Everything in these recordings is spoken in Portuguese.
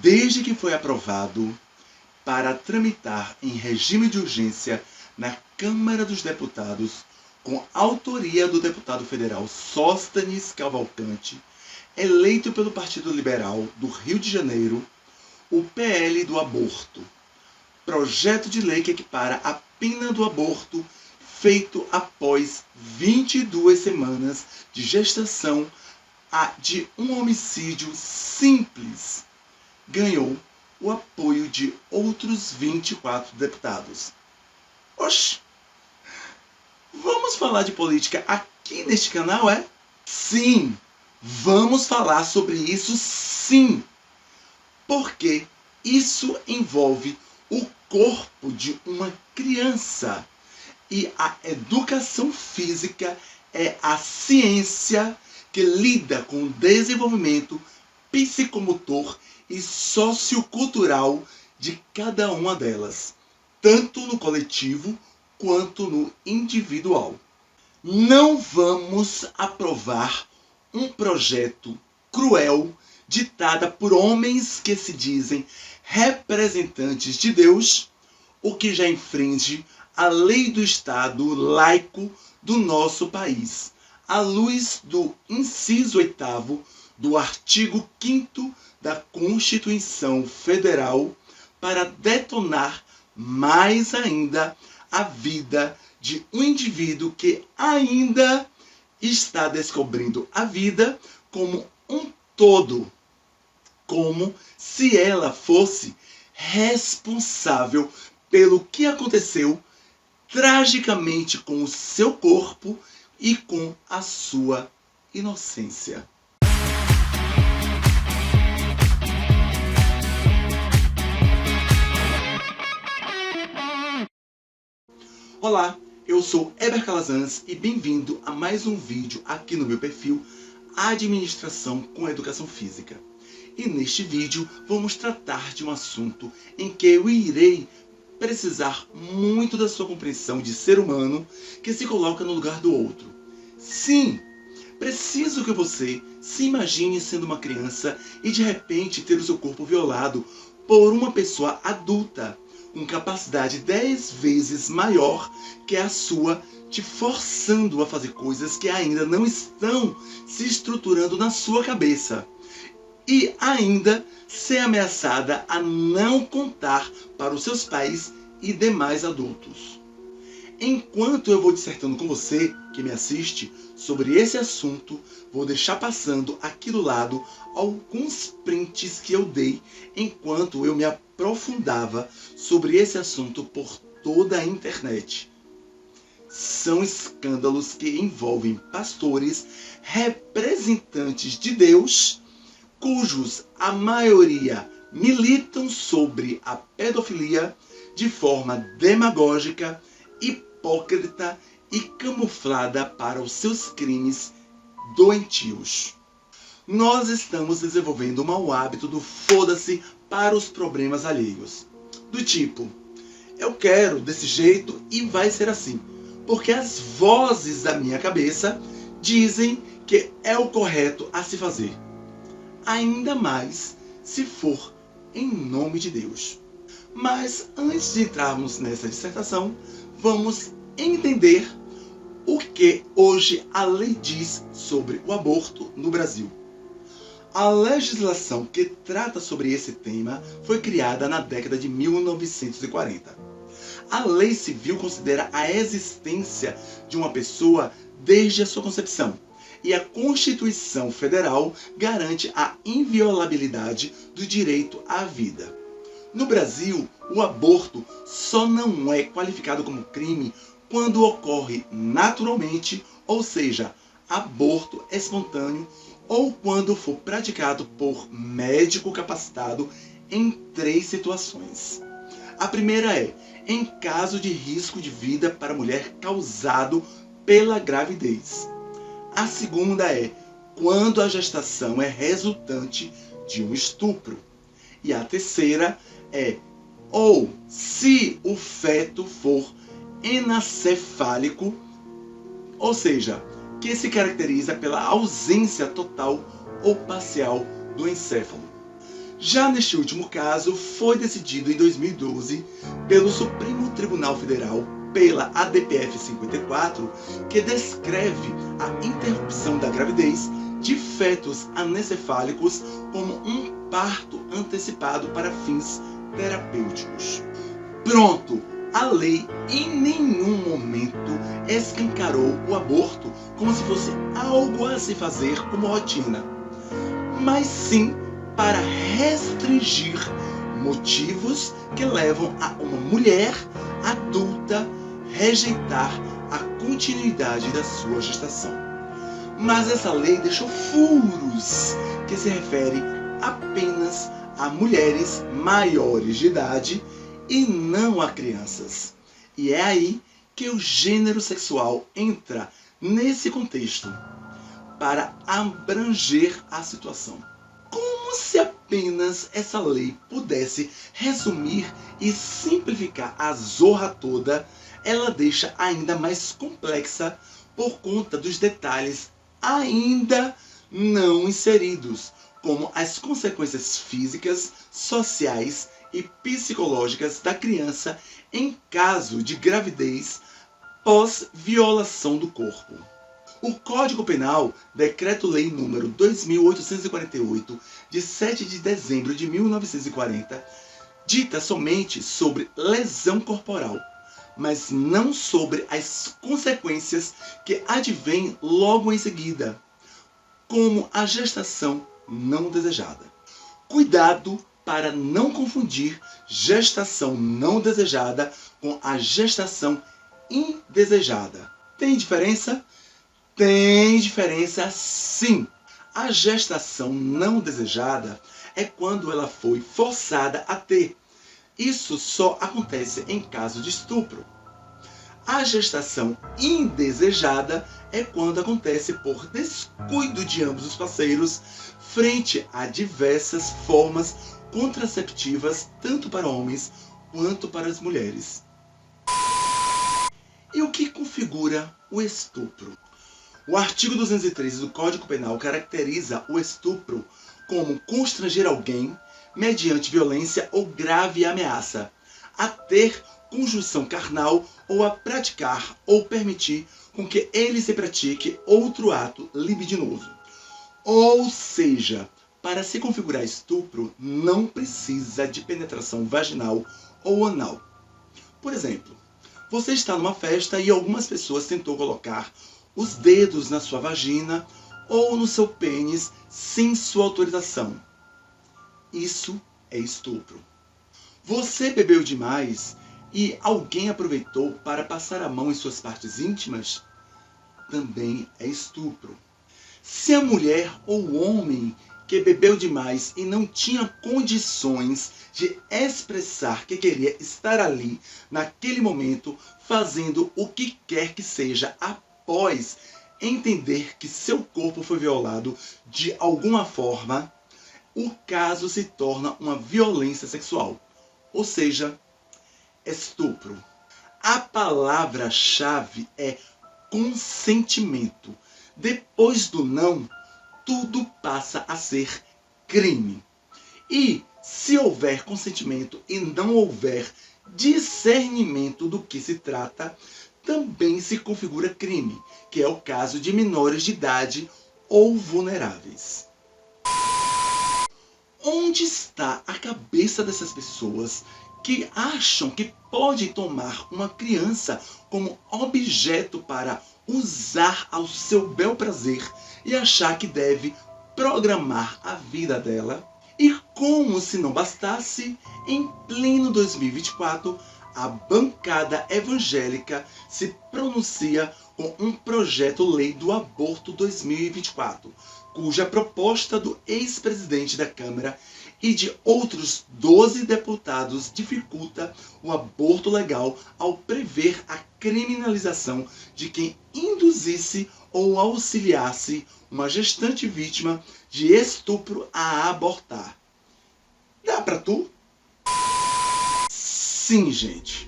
desde que foi aprovado para tramitar em regime de urgência na Câmara dos Deputados, com autoria do deputado federal Sóstenes Cavalcante, eleito pelo Partido Liberal do Rio de Janeiro, o PL do aborto, projeto de lei que equipara a pena do aborto feito após 22 semanas de gestação a de um homicídio simples, ganhou o apoio de outros 24 deputados. Oxi! Vamos falar de política aqui neste canal, é? Sim! Vamos falar sobre isso sim! Porque isso envolve o corpo de uma criança. E a educação física é a ciência que lida com o desenvolvimento psicomotor e sociocultural de cada uma delas, tanto no coletivo quanto no individual. Não vamos aprovar um projeto cruel ditado por homens que se dizem representantes de Deus, o que já infringe a lei do Estado laico do nosso país, à luz do inciso 8º do artigo 5º da Constituição Federal, para detonar mais ainda a vida de um indivíduo que ainda está descobrindo a vida como um todo, como se ela fosse responsável pelo que aconteceu tragicamente com o seu corpo e com a sua inocência. Olá, eu sou Eber Calazans e bem-vindo a mais um vídeo aqui no meu perfil Administração com Educação Física. E neste vídeo vamos tratar de um assunto em que eu irei precisar muito da sua compreensão de ser humano que se coloca no lugar do outro. Sim, preciso que você se imagine sendo uma criança e de repente ter o seu corpo violado por uma pessoa adulta, com capacidade 10 vezes maior que a sua, te forçando a fazer coisas que ainda não estão se estruturando na sua cabeça. E ainda ser ameaçada a não contar para os seus pais e demais adultos. Enquanto eu vou dissertando com você, que me assiste, sobre esse assunto, vou deixar passando aqui do lado alguns prints que eu dei enquanto eu me aprofundava sobre esse assunto por toda a internet. São escândalos que envolvem pastores, representantes de Deus, cujos a maioria militam sobre a pedofilia de forma demagógica, hipócrita e camuflada para os seus crimes doentios. Nós estamos desenvolvendo o mau hábito do foda-se para os problemas alheios. Do tipo, eu quero desse jeito e vai ser assim, porque as vozes da minha cabeça dizem que é o correto a se fazer. Ainda mais se for em nome de Deus. Mas antes de entrarmos nessa dissertação, vamos entender o que hoje a lei diz sobre o aborto no Brasil. A legislação que trata sobre esse tema foi criada na década de 1940. A lei civil considera a existência de uma pessoa desde a sua concepção, e a Constituição Federal garante a inviolabilidade do direito à vida. No Brasil, o aborto só não é qualificado como crime quando ocorre naturalmente, ou seja, aborto espontâneo, ou quando for praticado por médico capacitado em 3 situações. A primeira é em caso de risco de vida para a mulher causado pela gravidez. A segunda é quando a gestação é resultante de um estupro. E a terceira é ou se o feto for enacefálico, ou seja, que se caracteriza pela ausência total ou parcial do encéfalo. Já neste último caso, foi decidido em 2012 pelo Supremo Tribunal Federal, pela ADPF 54, que descreve a interrupção da gravidez de fetos anencefálicos como um parto antecipado para fins terapêuticos. Pronto! A lei em nenhum momento escancarou o aborto como se fosse algo a se fazer como rotina, mas sim para restringir motivos que levam a uma mulher adulta rejeitar a continuidade da sua gestação. Mas essa lei deixou furos que se refere apenas a mulheres maiores de idade e não a crianças. E é aí que o gênero sexual entra nesse contexto, para abranger a situação. Como se apenas essa lei pudesse resumir e simplificar a zorra toda, ela deixa ainda mais complexa por conta dos detalhes ainda não inseridos, como as consequências físicas, sociais e psicológicas da criança em caso de gravidez pós-violação do corpo. O Código Penal, Decreto-Lei nº 2.848, de 7 de dezembro de 1940, dita somente sobre lesão corporal, mas não sobre as consequências que advêm logo em seguida, como a gestação não desejada. Cuidado para não confundir gestação não desejada com a gestação indesejada. Tem diferença? Tem diferença sim. A gestação não desejada é quando ela foi forçada a ter. Isso só acontece em caso de estupro. A gestação indesejada é quando acontece por descuido de ambos os parceiros frente a diversas formas contraceptivas, tanto para homens quanto para as mulheres. E o que configura o estupro? O artigo 213 do Código Penal caracteriza o estupro como constranger alguém, mediante violência ou grave ameaça, a ter conjunção carnal ou a praticar ou permitir com que ele se pratique outro ato libidinoso. Ou seja, para se configurar estupro, não precisa de penetração vaginal ou anal. Por exemplo, você está numa festa e algumas pessoas tentou colocar os dedos na sua vagina ou no seu pênis sem sua autorização. Isso é estupro. Você bebeu demais e alguém aproveitou para passar a mão em suas partes íntimas? Também é estupro. Se a mulher ou o homem que bebeu demais e não tinha condições de expressar que queria estar ali, naquele momento, fazendo o que quer que seja após entender que seu corpo foi violado de alguma forma, o caso se torna uma violência sexual, ou seja, estupro. A palavra-chave é consentimento. Depois do não, tudo passa a ser crime. E se houver consentimento e não houver discernimento do que se trata, também se configura crime, que é o caso de menores de idade ou vulneráveis. Onde está a cabeça dessas pessoas que acham que pode tomar uma criança como objeto para usar ao seu bel prazer e achar que deve programar a vida dela? E como se não bastasse, em pleno 2024, a bancada evangélica se pronuncia com um projeto-lei do aborto 2024, cuja proposta do ex-presidente da Câmara e de outros 12 deputados dificulta o aborto legal ao prever a criminalização de quem induzisse ou auxiliasse uma gestante vítima de estupro a abortar. Dá pra tu? Sim, gente.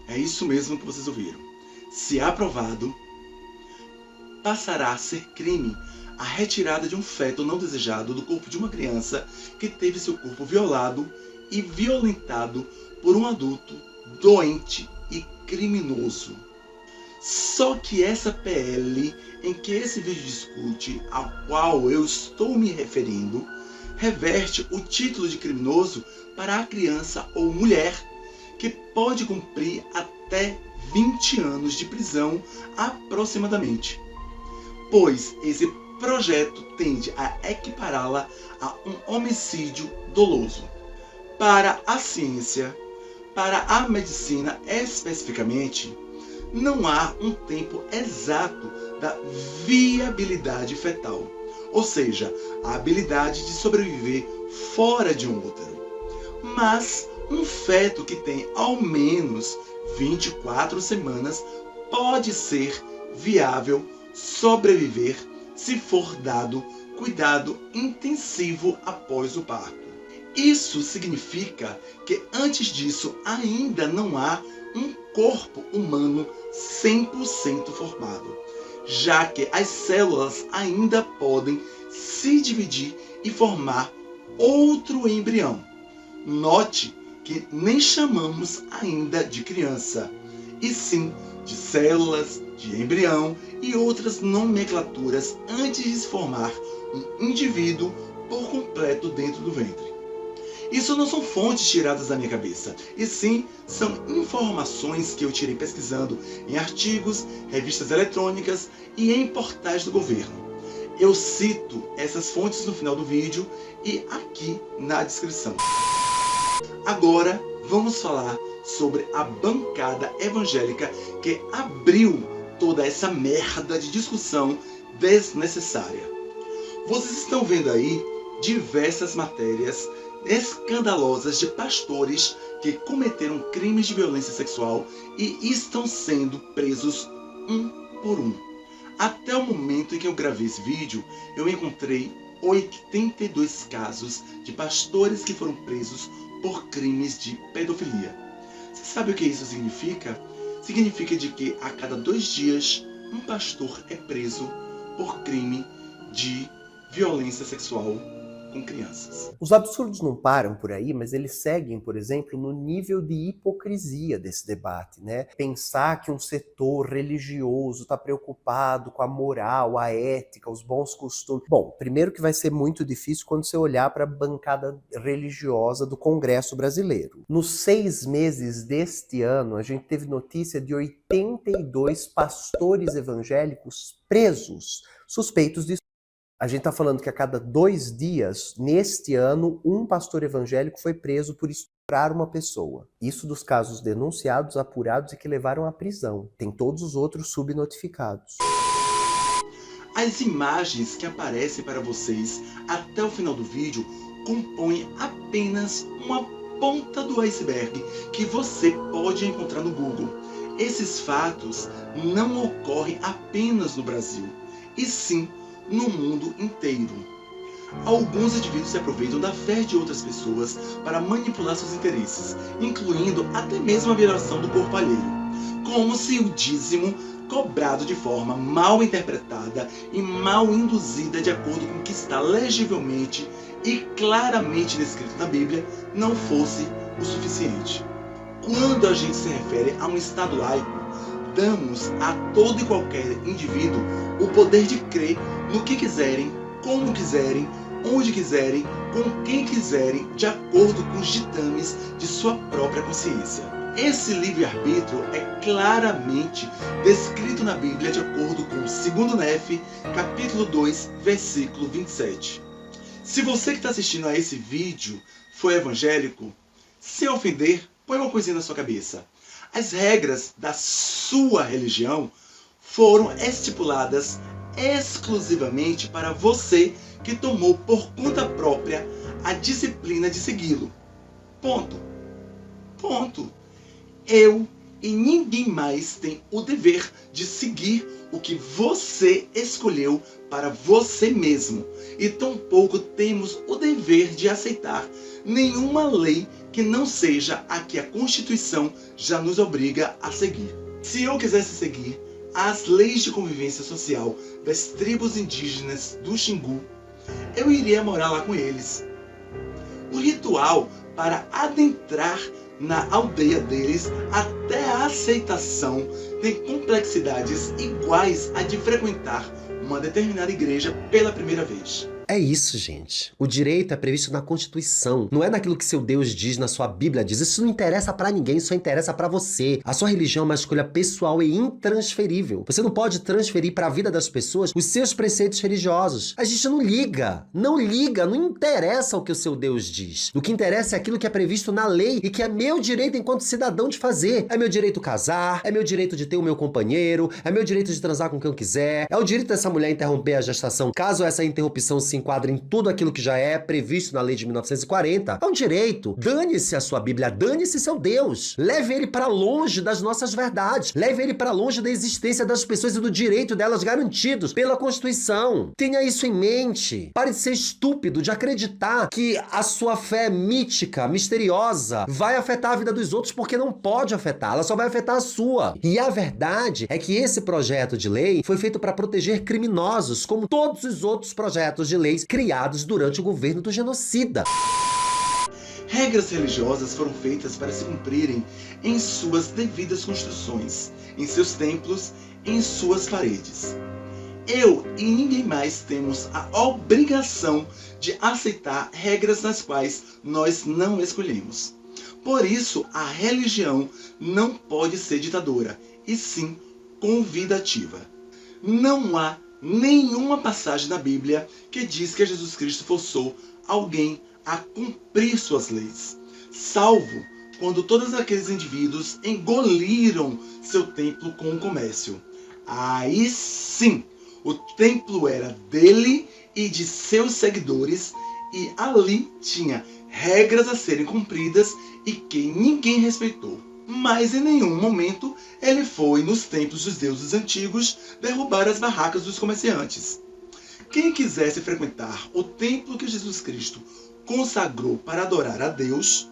É isso mesmo que vocês ouviram. Se aprovado, passará a ser crime a retirada de um feto não desejado do corpo de uma criança que teve seu corpo violado e violentado por um adulto doente e criminoso. Só que essa PL em que esse vídeo discute, ao qual eu estou me referindo, reverte o título de criminoso para a criança ou mulher que pode cumprir até 20 anos de prisão aproximadamente, pois esse projeto tende a equipará-la a um homicídio doloso. Para a ciência, para a medicina especificamente, não há um tempo exato da viabilidade fetal, ou seja, a habilidade de sobreviver fora de um útero. Mas um feto que tem ao menos 24 semanas pode ser viável sobreviver se for dado cuidado intensivo após o parto. Isso significa que antes disso ainda não há um corpo humano 100% formado, já que as células ainda podem se dividir e formar outro embrião. Note que nem chamamos ainda de criança, e sim de células, de embrião e outras nomenclaturas antes de se formar um indivíduo por completo dentro do ventre. Isso não são fontes tiradas da minha cabeça, e sim são informações que eu tirei pesquisando em artigos, revistas eletrônicas e em portais do governo. Eu cito essas fontes no final do vídeo e aqui na descrição. Agora vamos falar sobre a bancada evangélica que abriu toda essa merda de discussão desnecessária. Vocês estão vendo aí diversas matérias escandalosas de pastores que cometeram crimes de violência sexual e estão sendo presos um por um. Até o momento em que eu gravei esse vídeo, eu encontrei 82 casos de pastores que foram presos por crimes de pedofilia. Você sabe o que isso significa? Significa de que a cada 2 dias um pastor é preso por crime de violência sexual com crianças. Os absurdos não param por aí, mas eles seguem, por exemplo, no nível de hipocrisia desse debate, né? Pensar que um setor religioso está preocupado com a moral, a ética, os bons costumes. Bom, primeiro que vai ser muito difícil quando você olhar para a bancada religiosa do Congresso brasileiro. Nos 6 meses deste ano, a gente teve notícia de 82 pastores evangélicos presos, suspeitos de... A gente está falando que a cada 2 dias, neste ano, um pastor evangélico foi preso por estuprar uma pessoa. Isso dos casos denunciados, apurados e que levaram à prisão. Tem todos os outros subnotificados. As imagens que aparecem para vocês até o final do vídeo compõem apenas uma ponta do iceberg que você pode encontrar no Google. Esses fatos não ocorrem apenas no Brasil, e sim no mundo inteiro. Alguns indivíduos se aproveitam da fé de outras pessoas para manipular seus interesses, incluindo até mesmo a violação do corpo alheio, como se o dízimo cobrado de forma mal interpretada e mal induzida de acordo com o que está legivelmente e claramente descrito na Bíblia não fosse o suficiente. Quando a gente se refere a um Estado laico, damos a todo e qualquer indivíduo o poder de crer no que quiserem, como quiserem, onde quiserem, com quem quiserem, de acordo com os ditames de sua própria consciência. Esse livre-arbítrio é claramente descrito na Bíblia de acordo com 2 Nefe, capítulo 2, versículo 27. Se você que está assistindo a esse vídeo foi evangélico, sem ofender, põe uma coisinha na sua cabeça. As regras da sua religião foram estipuladas exclusivamente para você que tomou por conta própria a disciplina de segui-lo. Ponto. Ponto. Eu e ninguém mais tem o dever de seguir o que você escolheu para você mesmo. E tampouco temos o dever de aceitar nenhuma lei que não seja a que a Constituição já nos obriga a seguir. Se eu quisesse seguir as leis de convivência social das tribos indígenas do Xingu, eu iria morar lá com eles. O ritual para adentrar na aldeia deles até a aceitação tem complexidades iguais à de frequentar uma determinada igreja pela primeira vez. É isso, gente. O direito é previsto na Constituição. Não é naquilo que seu Deus diz, na sua Bíblia diz. Isso não interessa pra ninguém, só interessa pra você. A sua religião é uma escolha pessoal e intransferível. Você não pode transferir pra vida das pessoas os seus preceitos religiosos. A gente não liga. Não liga, não interessa o que o seu Deus diz. O que interessa é aquilo que é previsto na lei e que é meu direito enquanto cidadão de fazer. É meu direito casar, é meu direito de ter o meu companheiro, é meu direito de transar com quem eu quiser, é o direito dessa mulher interromper a gestação caso essa interrupção se enquadra em tudo aquilo que já é previsto na lei de 1940. É um direito. Dane-se a sua Bíblia, dane-se seu Deus. Leve ele para longe das nossas verdades. Leve ele para longe da existência das pessoas e do direito delas garantidos pela Constituição. Tenha isso em mente. Pare de ser estúpido, de acreditar que a sua fé mítica, misteriosa, vai afetar a vida dos outros, porque não pode afetar. Ela só vai afetar a sua. E a verdade é que esse projeto de lei foi feito para proteger criminosos, como todos os outros projetos de leis criados durante o governo do genocida. Regras religiosas foram feitas para se cumprirem em suas devidas construções, em seus templos, em suas paredes. Eu e ninguém mais temos a obrigação de aceitar regras nas quais nós não escolhemos. Por isso, a religião não pode ser ditadora, e sim convidativa. Não há nenhuma passagem na Bíblia que diz que Jesus Cristo forçou alguém a cumprir suas leis, salvo quando todos aqueles indivíduos engoliram seu templo com o comércio. Aí sim, o templo era dele e de seus seguidores, e ali tinha regras a serem cumpridas e que ninguém respeitou. Mas em nenhum momento ele foi nos templos dos deuses antigos derrubar as barracas dos comerciantes. Quem quisesse frequentar o templo que Jesus Cristo consagrou para adorar a Deus,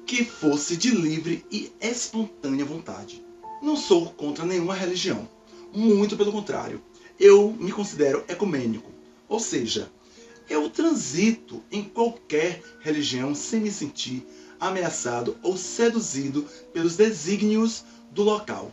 que fosse de livre e espontânea vontade. Não sou contra nenhuma religião, muito pelo contrário. Eu me considero ecumênico, ou seja, eu transito em qualquer religião sem me sentir ameaçado ou seduzido pelos desígnios do local.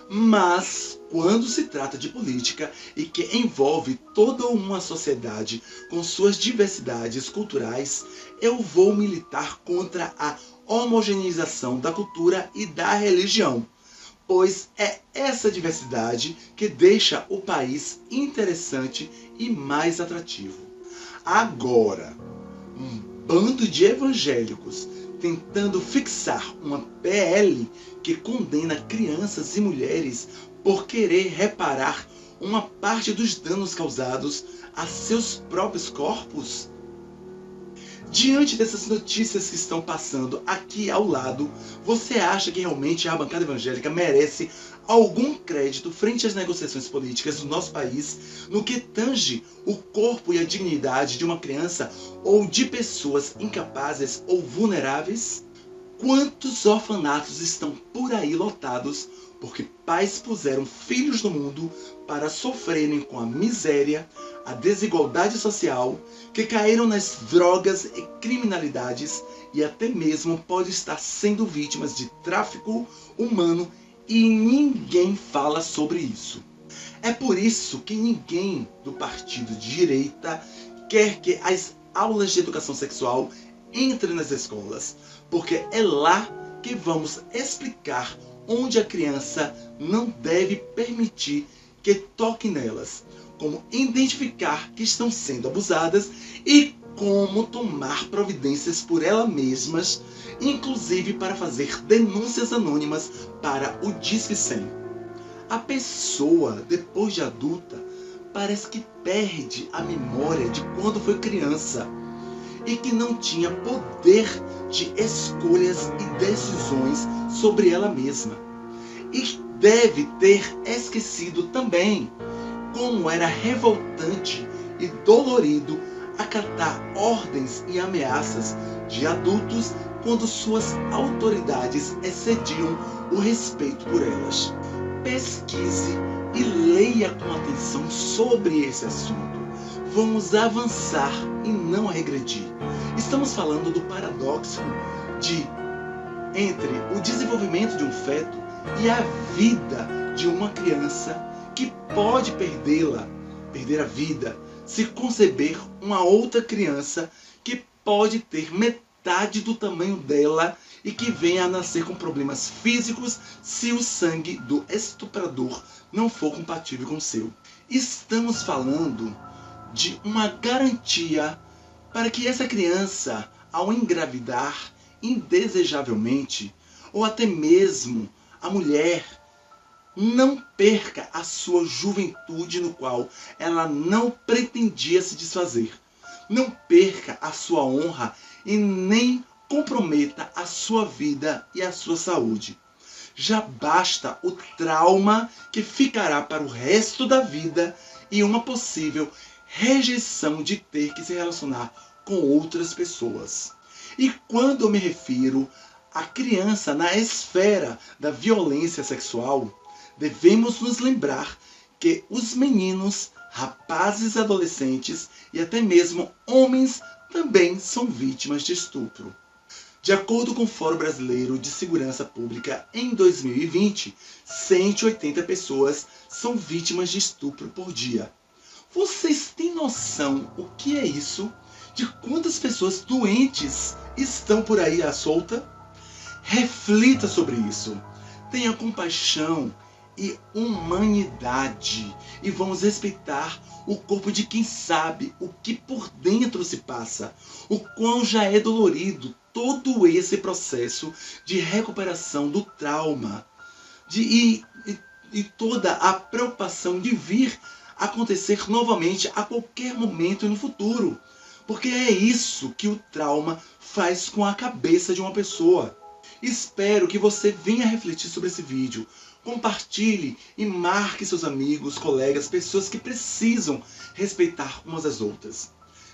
Mas, quando se trata de política e que envolve toda uma sociedade com suas diversidades culturais, eu vou militar contra a homogeneização da cultura e da religião, pois é essa diversidade que deixa o país interessante e mais atrativo. Agora, um bando de evangélicos tentando fixar uma PL que condena crianças e mulheres por querer reparar uma parte dos danos causados a seus próprios corpos? Diante dessas notícias que estão passando aqui ao lado, você acha que realmente a bancada evangélica merece algum crédito frente às negociações políticas do nosso país no que tange o corpo e a dignidade de uma criança ou de pessoas incapazes ou vulneráveis? Quantos orfanatos estão por aí lotados porque pais puseram filhos no mundo para sofrerem com a miséria, a desigualdade social, que caíram nas drogas e criminalidades e até mesmo podem estar sendo vítimas de tráfico humano e ninguém fala sobre isso. É por isso que ninguém do partido de direita quer que as aulas de educação sexual entrem nas escolas, porque é lá que vamos explicar onde a criança não deve permitir que toque nelas, como identificar que estão sendo abusadas e como tomar providências por elas mesmas, inclusive para fazer denúncias anônimas para o Disque 100. A pessoa, depois de adulta, parece que perde a memória de quando foi criança e que não tinha poder de escolhas e decisões sobre ela mesma. E deve ter esquecido também como era revoltante e dolorido acatar ordens e ameaças de adultos quando suas autoridades excediam o respeito por elas. Pesquise e leia com atenção sobre esse assunto. Vamos avançar e não regredir. Estamos falando do paradoxo entre o desenvolvimento de um feto e a vida de uma criança que pode perder a vida, se conceber uma outra criança que pode ter metade do tamanho dela e que venha a nascer com problemas físicos se o sangue do estuprador não for compatível com o seu. Estamos falando de uma garantia para que essa criança, ao engravidar indesejavelmente, ou até mesmo a mulher, não perca a sua juventude no qual ela não pretendia se desfazer. Não perca a sua honra e nem comprometa a sua vida e a sua saúde. Já basta o trauma que ficará para o resto da vida e uma possível rejeição de ter que se relacionar com outras pessoas. E quando eu me refiro à criança na esfera da violência sexual, devemos nos lembrar que os meninos, rapazes, adolescentes e até mesmo homens também são vítimas de estupro. De acordo com o Fórum Brasileiro de Segurança Pública, em 2020, 180 pessoas são vítimas de estupro por dia. Vocês têm noção o que é isso? De quantas pessoas doentes estão por aí à solta? Reflita sobre isso. Tenha compaixão e humanidade. E vamos respeitar o corpo de quem sabe o que por dentro se passa. O quão já é dolorido todo esse processo de recuperação do trauma. E toda a preocupação de vir acontecer novamente a qualquer momento no futuro. Porque é isso que o trauma faz com a cabeça de uma pessoa. Espero que você venha refletir sobre esse vídeo. Compartilhe e marque seus amigos, colegas, pessoas que precisam respeitar umas às outras.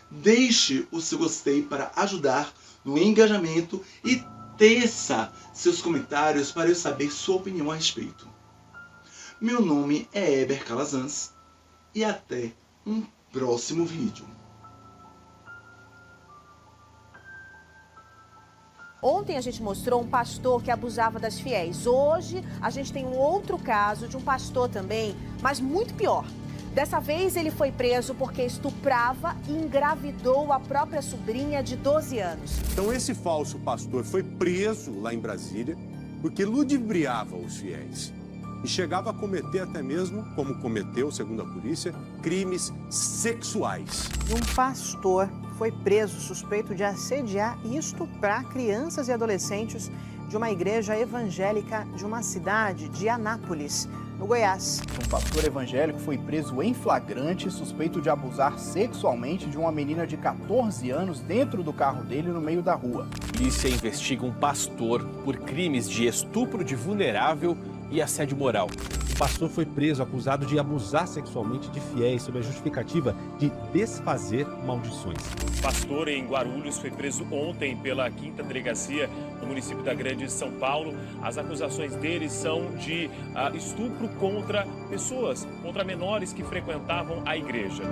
Deixe o seu gostei para ajudar no engajamento e teça seus comentários para eu saber sua opinião a respeito. Meu nome é Heber Calazans e até um próximo vídeo. Ontem a gente mostrou um pastor que abusava das fiéis. Hoje a gente tem um outro caso de um pastor também, mas muito pior. Dessa vez ele foi preso porque estuprava e engravidou a própria sobrinha de 12 anos. Então esse falso pastor foi preso lá em Brasília porque ludibriava os fiéis. E chegava a cometer até mesmo, como cometeu, segundo a polícia, crimes sexuais. Um pastor foi preso suspeito de assediar e estuprar crianças e adolescentes de uma igreja evangélica de uma cidade de Anápolis, no Goiás. Um pastor evangélico foi preso em flagrante, suspeito de abusar sexualmente de uma menina de 14 anos dentro do carro dele no meio da rua. A polícia investiga um pastor por crimes de estupro de vulnerável e assédio moral. O pastor foi preso acusado de abusar sexualmente de fiéis sob a justificativa de desfazer maldições. O pastor em Guarulhos foi preso ontem pela 5ª Delegacia no município da Grande São Paulo. As acusações dele são de estupro contra pessoas, contra menores que frequentavam a igreja.